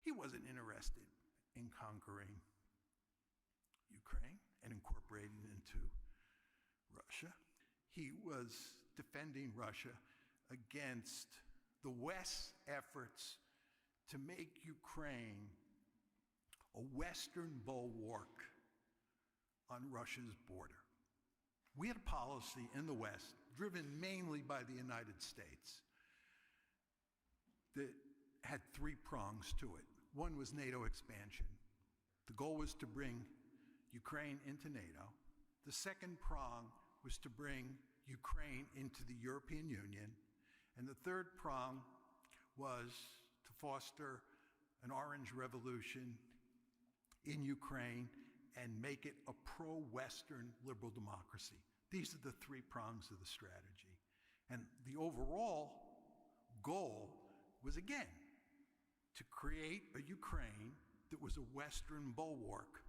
He wasn't interested in conquering Ukraine and incorporating it into Russia. He was defending Russia against the West's efforts to make Ukraine a Western bulwark on Russia's border. We had a policy in the West, driven mainly by the United States, that had three prongs to it. One was NATO expansion. The goal was to bring Ukraine into NATO. The second prong was to bring Ukraine into the European Union. And the third prong was to foster an orange revolution in Ukraine and make it a pro-Western liberal democracy. These are the three prongs of the strategy. And the overall goal was, again, to create a Ukraine that was a Western bulwark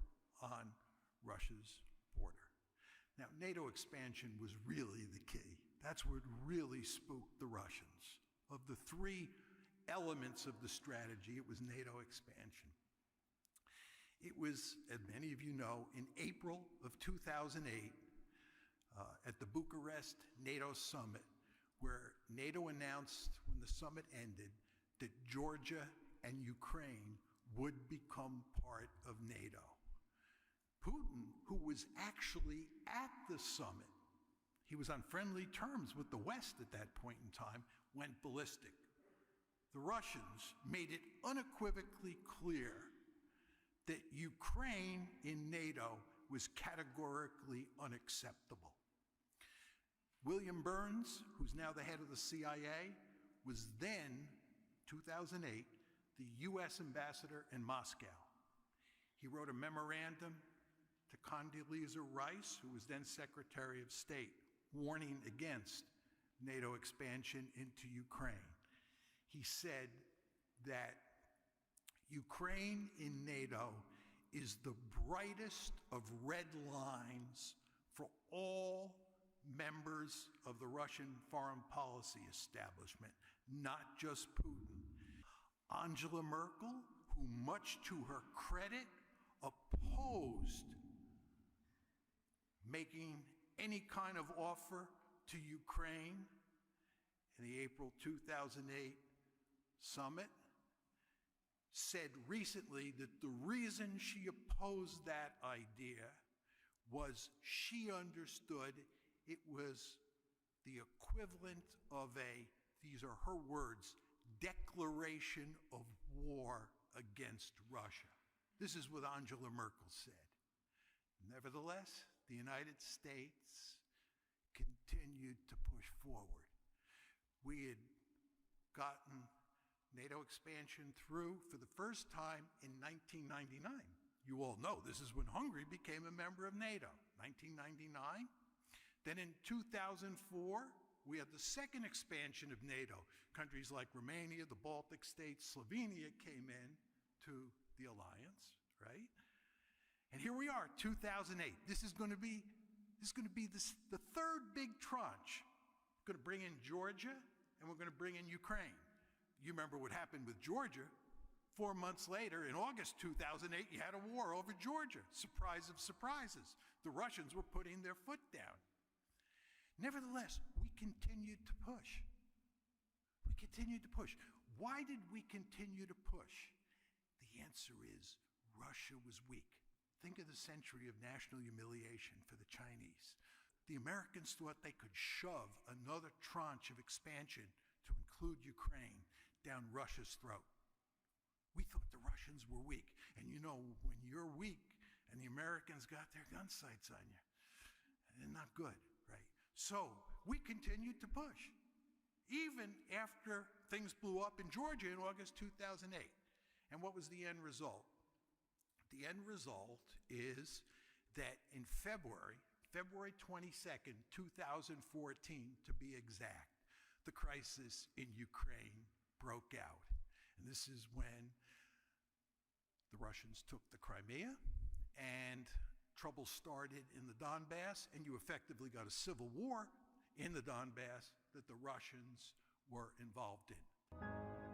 on Russia's border. Now, NATO expansion was really the key. That's what really spooked the Russians. Of the three elements of the strategy, it was NATO expansion. It was, as many of you know, in April of 2008, at the Bucharest NATO summit, where NATO announced when the summit ended that Georgia and Ukraine would become part of NATO. Putin, who was actually at the summit, he was on friendly terms with the West at that point in time, went ballistic. The Russians made it unequivocally clear that Ukraine in NATO was categorically unacceptable. William Burns, who's now the head of the CIA, was then, 2008, the US ambassador in Moscow. He wrote a memorandum to Condoleezza Rice, who was then Secretary of State, warning against NATO expansion into Ukraine. He said that Ukraine in NATO is the brightest of red lines for all members of the Russian foreign policy establishment, not just Putin. Angela Merkel, who much to her credit opposed making any kind of offer to Ukraine in the April 2008 summit, said recently that the reason she opposed that idea was she understood it was the equivalent of a, these are her words, declaration of war against Russia. This is what Angela Merkel said. Nevertheless, the United States continued to push forward. We had gotten NATO expansion through for the first time in 1999. You all know this is when Hungary became a member of NATO, 1999. Then in 2004, we had the second expansion of NATO. Countries like Romania, the Baltic states, Slovenia came in to the alliance, right? And here we are, 2008. This is going to be the third big tranche. We're going to bring in Georgia, and we're going to bring in Ukraine. You remember what happened with Georgia. 4 months later, in August 2008, you had a war over Georgia. Surprise of surprises. The Russians were putting their foot down. Nevertheless, we continued to push. We continued to push. Why did we continue to push? The answer is Russia was weak. Think of the century of national humiliation for the Chinese. The Americans thought they could shove another tranche of expansion to include Ukraine down Russia's throat. We thought the Russians were weak. And you know, when you're weak and the Americans got their gun sights on you, they're not good, right? So we continued to push, even after things blew up in Georgia in August 2008. And what was the end result? The end result is that in February 22nd, 2014, to be exact, the crisis in Ukraine broke out. And this is when the Russians took the Crimea and trouble started in the Donbass, and you effectively got a civil war in the Donbass that the Russians were involved in.